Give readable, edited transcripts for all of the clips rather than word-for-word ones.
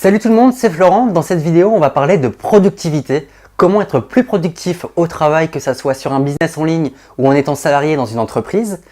Salut tout le monde, c'est Florent. Dans cette vidéo, on va parler de productivité. Comment être plus productif au travail, que ça soit sur un business en ligne ou en étant salarié dans une entreprise.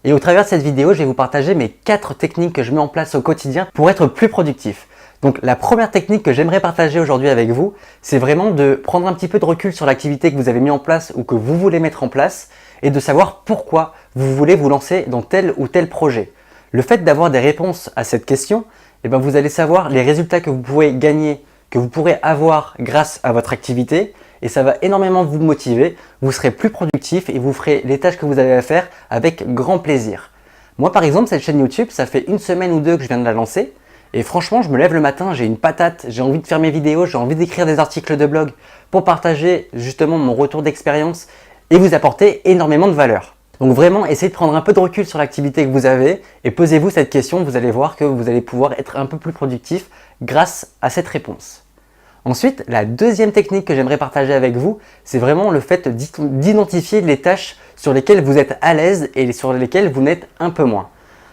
Et au travers de cette vidéo, je vais vous partager mes 4 techniques que je mets en place au quotidien pour être plus productif. Donc la première technique que j'aimerais partager aujourd'hui avec vous, c'est vraiment de prendre un petit peu de recul sur l'activité que vous avez mis en place ou que vous voulez mettre en place et de savoir pourquoi vous voulez vous lancer dans tel ou tel projet. Le fait d'avoir des réponses à cette question, vous allez savoir les résultats que vous pouvez gagner, que vous pourrez avoir grâce à votre activité et ça va énormément vous motiver, vous serez plus productif et vous ferez les tâches que vous avez à faire avec grand plaisir. Moi par exemple, cette chaîne YouTube, ça fait une semaine ou deux que je viens de la lancer et franchement, je me lève le matin, j'ai une patate, j'ai envie de faire mes vidéos, j'ai envie d'écrire des articles de blog pour partager justement mon retour d'expérience et vous apporter énormément de valeur. Donc vraiment, essayez de prendre un peu de recul sur l'activité que vous avez et posez-vous cette question, vous allez voir que vous allez pouvoir être un peu plus productif grâce à cette réponse. Ensuite, la deuxième technique que j'aimerais partager avec vous, c'est vraiment le fait d'identifier les tâches sur lesquelles vous êtes à l'aise et sur lesquelles vous n'êtes un peu moins.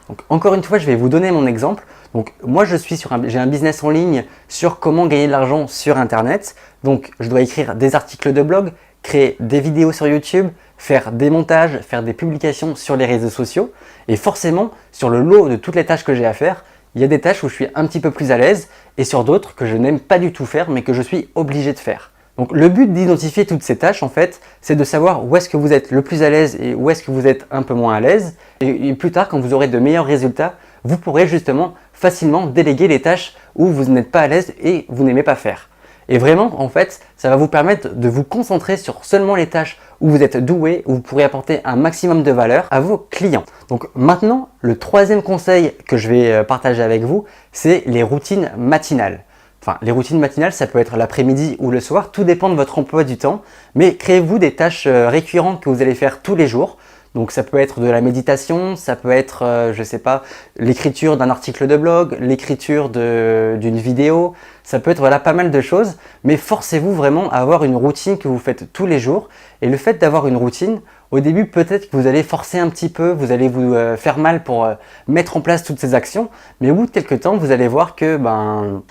Donc encore une fois, je vais vous donner mon exemple. Donc moi, j'ai un business en ligne sur comment gagner de l'argent sur Internet. Donc je dois écrire des articles de blog, créer des vidéos sur YouTube, faire des montages, faire des publications sur les réseaux sociaux. Et forcément, sur le lot de toutes les tâches que j'ai à faire, il y a des tâches où je suis un petit peu plus à l'aise et sur d'autres que je n'aime pas du tout faire mais que je suis obligé de faire. Donc le but d'identifier toutes ces tâches en fait, c'est de savoir où est-ce que vous êtes le plus à l'aise et où est-ce que vous êtes un peu moins à l'aise. Et plus tard, quand vous aurez de meilleurs résultats, vous pourrez justement facilement déléguer les tâches où vous n'êtes pas à l'aise et vous n'aimez pas faire. Et vraiment, en fait, ça va vous permettre de vous concentrer sur seulement les tâches où vous êtes doué, où vous pourrez apporter un maximum de valeur à vos clients. Donc maintenant, le troisième conseil que je vais partager avec vous, c'est les routines matinales. Enfin, les routines matinales, ça peut être l'après-midi ou le soir, tout dépend de votre emploi du temps, mais créez-vous des tâches récurrentes que vous allez faire tous les jours. Donc ça peut être de la méditation, ça peut être, je sais pas, l'écriture d'un article de blog, l'écriture d'une vidéo, ça peut être voilà, pas mal de choses, mais forcez-vous vraiment à avoir une routine que vous faites tous les jours. Et le fait d'avoir une routine, au début peut-être que vous allez forcer un petit peu, vous allez vous faire mal pour mettre en place toutes ces actions, mais au bout de quelques temps, vous allez voir que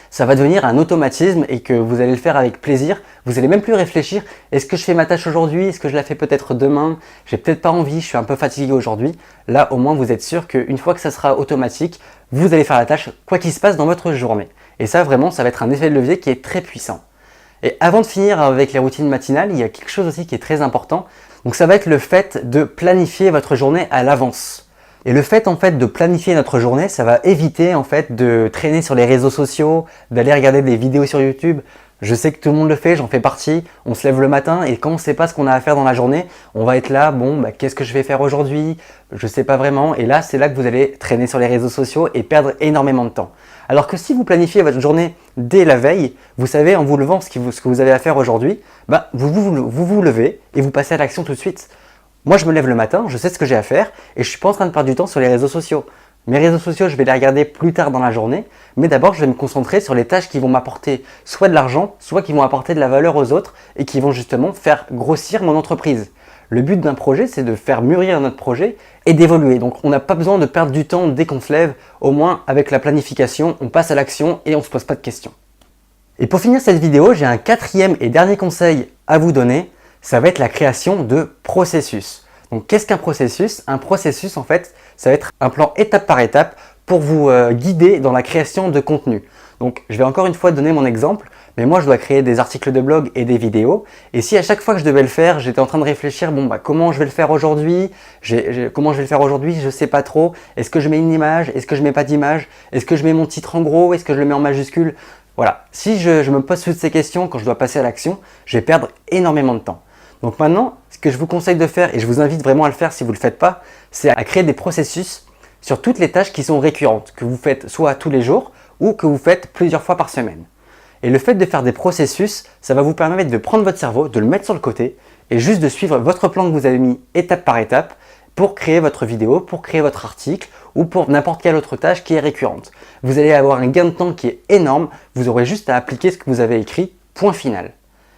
ça va devenir un automatisme et que vous allez le faire avec plaisir. Vous n'allez même plus réfléchir, est-ce que je fais ma tâche aujourd'hui, est-ce que je la fais peut-être demain, j'ai peut-être pas envie, je suis un peu fatigué aujourd'hui. Là au moins vous êtes sûr qu'une fois que ça sera automatique, vous allez faire la tâche quoi qu'il se passe dans votre journée. Et ça vraiment, ça va être un effet de levier qui est très puissant. Et avant de finir avec les routines matinales, il y a quelque chose aussi qui est très important. Donc ça va être le fait de planifier votre journée à l'avance. Et le fait en fait de planifier notre journée, ça va éviter en fait de traîner sur les réseaux sociaux, d'aller regarder des vidéos sur YouTube. Je sais que tout le monde le fait, j'en fais partie. On se lève le matin et quand on ne sait pas ce qu'on a à faire dans la journée, on va être là, qu'est-ce que je vais faire aujourd'hui? Je ne sais pas vraiment. Et là, c'est là que vous allez traîner sur les réseaux sociaux et perdre énormément de temps. Alors que si vous planifiez votre journée dès la veille, vous savez en vous levant ce que vous avez à faire aujourd'hui, vous levez et vous passez à l'action tout de suite. Moi, je me lève le matin, je sais ce que j'ai à faire et je ne suis pas en train de perdre du temps sur les réseaux sociaux. Mes réseaux sociaux, je vais les regarder plus tard dans la journée, mais d'abord, je vais me concentrer sur les tâches qui vont m'apporter soit de l'argent, soit qui vont apporter de la valeur aux autres et qui vont justement faire grossir mon entreprise. Le but d'un projet, c'est de faire mûrir notre projet et d'évoluer. Donc, on n'a pas besoin de perdre du temps dès qu'on se lève. Au moins, avec la planification, on passe à l'action et on ne se pose pas de questions. Et pour finir cette vidéo, j'ai un quatrième et dernier conseil à vous donner. Ça va être la création de processus. Donc, qu'est-ce qu'un processus? Un processus, en fait, ça va être un plan étape par étape pour vous guider dans la création de contenu. Donc, je vais encore une fois donner mon exemple, mais moi, je dois créer des articles de blog et des vidéos. Et si à chaque fois que je devais le faire, j'étais en train de réfléchir, comment je vais le faire aujourd'hui? Comment je vais le faire aujourd'hui? Je sais pas trop. Est-ce que je mets une image? Est-ce que je mets pas d'image? Est-ce que je mets mon titre en gros? Est-ce que je le mets en majuscule? Voilà. Si je me pose toutes ces questions quand je dois passer à l'action, je vais perdre énormément de temps. Donc maintenant, ce que je vous conseille de faire, et je vous invite vraiment à le faire si vous ne le faites pas, c'est à créer des processus sur toutes les tâches qui sont récurrentes, que vous faites soit tous les jours ou que vous faites plusieurs fois par semaine. Et le fait de faire des processus, ça va vous permettre de prendre votre cerveau, de le mettre sur le côté et juste de suivre votre plan que vous avez mis étape par étape pour créer votre vidéo, pour créer votre article ou pour n'importe quelle autre tâche qui est récurrente. Vous allez avoir un gain de temps qui est énorme, vous aurez juste à appliquer ce que vous avez écrit, point final.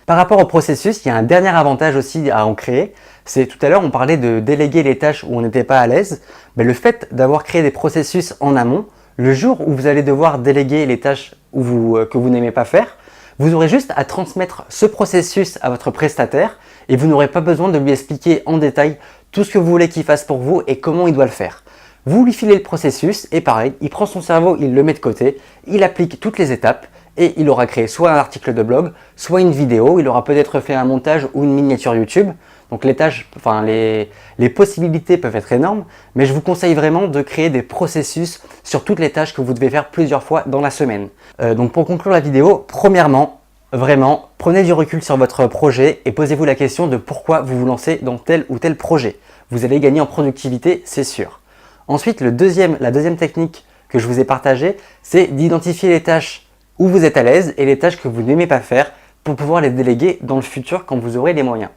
Par rapport au processus, il y a un dernier avantage aussi à en créer. C'est tout à l'heure, on parlait de déléguer les tâches où on n'était pas à l'aise. Mais le fait d'avoir créé des processus en amont, le jour où vous allez devoir déléguer les tâches que vous n'aimez pas faire, vous aurez juste à transmettre ce processus à votre prestataire et vous n'aurez pas besoin de lui expliquer en détail tout ce que vous voulez qu'il fasse pour vous et comment il doit le faire. Vous lui filez le processus et pareil, il prend son cerveau, il le met de côté, il applique toutes les étapes et il aura créé soit un article de blog, soit une vidéo, il aura peut-être fait un montage ou une miniature YouTube. Donc les possibilités peuvent être énormes, mais je vous conseille vraiment de créer des processus sur toutes les tâches que vous devez faire plusieurs fois dans la semaine. Donc pour conclure la vidéo, premièrement, vraiment, prenez du recul sur votre projet et posez-vous la question de pourquoi vous vous lancez dans tel ou tel projet. Vous allez gagner en productivité, c'est sûr. Ensuite, la deuxième technique que je vous ai partagée, c'est d'identifier les tâches où vous êtes à l'aise et les tâches que vous n'aimez pas faire pour pouvoir les déléguer dans le futur quand vous aurez les moyens.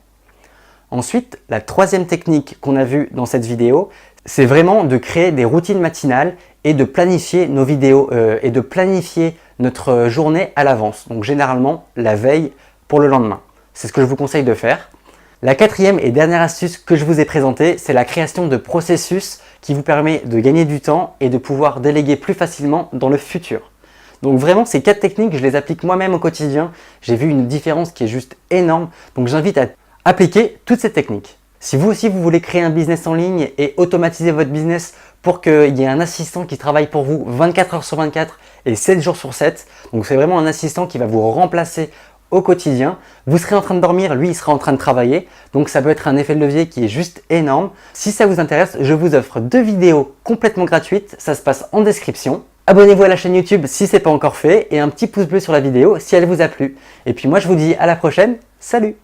Ensuite, la troisième technique qu'on a vue dans cette vidéo, c'est vraiment de créer des routines matinales et de planifier nos vidéos et de planifier notre journée à l'avance. Donc généralement, la veille pour le lendemain. C'est ce que je vous conseille de faire. La quatrième et dernière astuce que je vous ai présentée, c'est la création de processus qui vous permet de gagner du temps et de pouvoir déléguer plus facilement dans le futur. Donc vraiment, ces 4 techniques, je les applique moi-même au quotidien. J'ai vu une différence qui est juste énorme. Donc j'invite à appliquer toutes ces techniques. Si vous aussi vous voulez créer un business en ligne et automatiser votre business pour qu'il y ait un assistant qui travaille pour vous 24 heures sur 24 et 7 jours sur 7, donc c'est vraiment un assistant qui va vous remplacer au quotidien, vous serez en train de dormir, lui il sera en train de travailler, donc ça peut être un effet de levier qui est juste énorme. Si ça vous intéresse, je vous offre 2 vidéos complètement gratuites, ça se passe en description. Abonnez-vous à la chaîne YouTube si ce n'est pas encore fait et un petit pouce bleu sur la vidéo si elle vous a plu. Et puis moi je vous dis à la prochaine, salut!